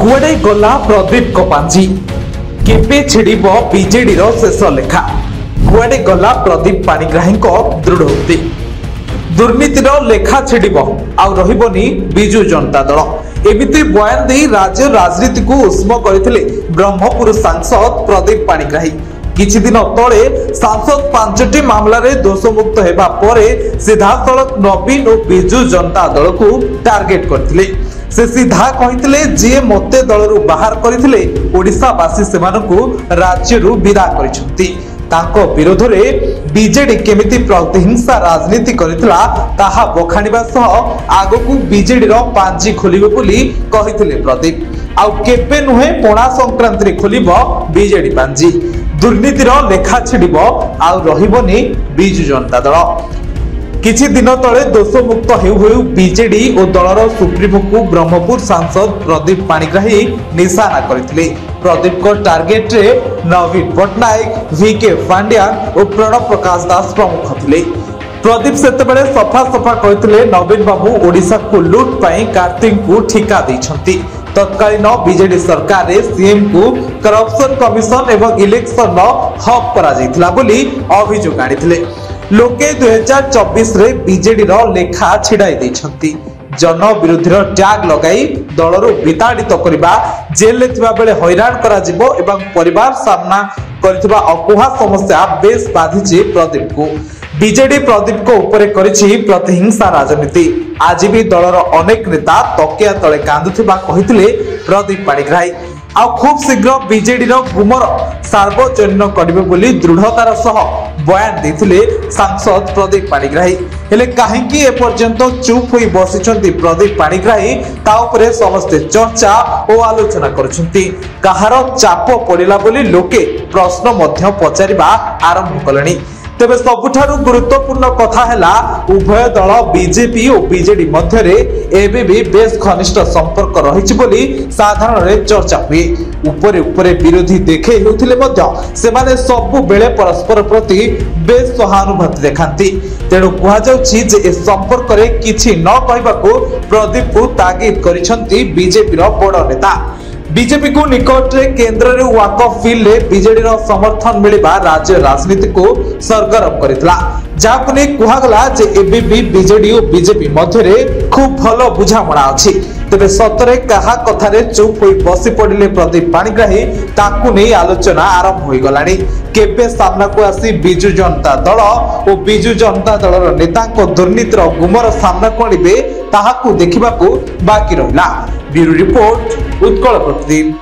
कुआडे गला प्रदीप पांजी केबे छिड़िब बीजेडी शेष लेखा कुआडे गला प्रदीप पाणिग्राही दृढ़ोक्ति दुर्नीतिर लेखा छिड़िब आउ रहिबनी बिजु जनता दल एमिति बयान दे राज्य राजनीति को उष्म करथिले ब्रह्मपुर सांसद प्रदीप पाणिग्राही। किछि दिन तले सांसद 5टी मामलार दोषमुक्त हेबा परे सीधासलख नवीन और बिजु जनता दल को टार्गेट करथिले। से सीधा कहिथिले जे मते दलरु बाहर करथिले ओडिसावासी सेमानकु राज्यरु विदा करिसंती। तांको विरोध रे बीजेडी केमिति प्रतिहिंसा राजनीति करितला ताहा बखाणिबा सह आगकु बीजेडी रो पांजी खोलिबो बोली कहिथिले प्रदीप। आउ केबे नुहे पणा संक्रांति खोलिबो बीजेडी पांजी दुर्नीतिर लेखा छिड़िब आउ रहिबनी बिजु जनता दल। किछि दिन तले दोषमुक्त हेउ हेउ बीजेडी और दलर सुप्रीमो को ब्रह्मपुर सांसद प्रदीप पाणिग्राही निशाना करथिले। प्रदीप को टार्गेट रे नवीन पटनायक वीके पांड्या और प्रणव प्रकाश दास प्रमुख थिले। प्रदीप सेतेबेले सफा सफा कहथिले नवीन बाबू ओडिसा को लूट पाई कार्तिक को ठिका दैछंती। तत्कालीन बीजेडी सरकार रे सीएम को करप्शन कमिशन एवं इलेक्शन हक करा जायतिला बोली अभियोग आनिथिले। लोके 2024 रे बीजेडी रो लेखा छिड़ाई दैछंती। जन विरोधी टैग लगाई दलरु विताड़ित करबा जेल ले थिबा बेले हैरान करा जिवो एवं परिवार सामना करथिबा अकुहा समस्या बेस बाधिछि प्रदीप को। बीजेडी प्रदीप को ऊपर करिछि प्रतिहिंसा राजनीति। आज भी दलर अनेक नेता तकिया तले कांदुथिबा कहिथिले प्रदीप पाणिग्राही। आ खूब शीघ्र बीजेडी रो गुमर सार्वजनीन करिबे बोली दृढ़तार सह बयान देथिले सांसद प्रदीप पाणिग्राही। हेले काहेकि ए पर्यंत चुप होई बसिचंती प्रदीप पाणिग्राही ता उपरे समस्त चर्चा और आलोचना करछंती। कहार चाप पड़िला बोली लोके प्रश्न मध्य पचारिबा आरंभ कलेनी। तेबे सबुठारु गुरुत्वपूर्ण कथा हेला उभय दल बीजेपी और बीजेडी मध्य रे एबे भी बेस घनिष्ठ संपर्क रहिछि बोली साधारण रे चर्चा हुए। ऊपरे ऊपरे विरोधी देखे हेउथिले मध्य सेमाने सबु बेले परस्पर प्रति बेस सहानुभूति देखांती। तेणु कुहा जाउछि जे ए संपर्क रे किछि न कहबाकू प्रदीप को ताकीद करिसंती बीजेपी रो बड़ नेता। बीजेपी को निकट रे केंद्र रे वाकफ बिल रे बीजेडी रो समर्थन मिलिबा राज्य राजनीति को सरगरम करितला। जाको ने कुहागला जे एबे भी बीजेडी और बीजेपी मध्य रे खूब भलो बुझामणा अछि। तबे सतरे कहा कथा रे चुप होई बसी पडिले प्रदीप पाणिग्राही ताकू नै आलोचना आरंभ होई गलानी। केबे सामना को आसी बिजु जनता दल और बिजु जनता दलर नेता को दुर्नीतिर गुमर सामना करिबे ताहाकू देखिबाकू बाकी रहिला। ब्यूरो रिपोर्ट उत्कल प्रतिदिन।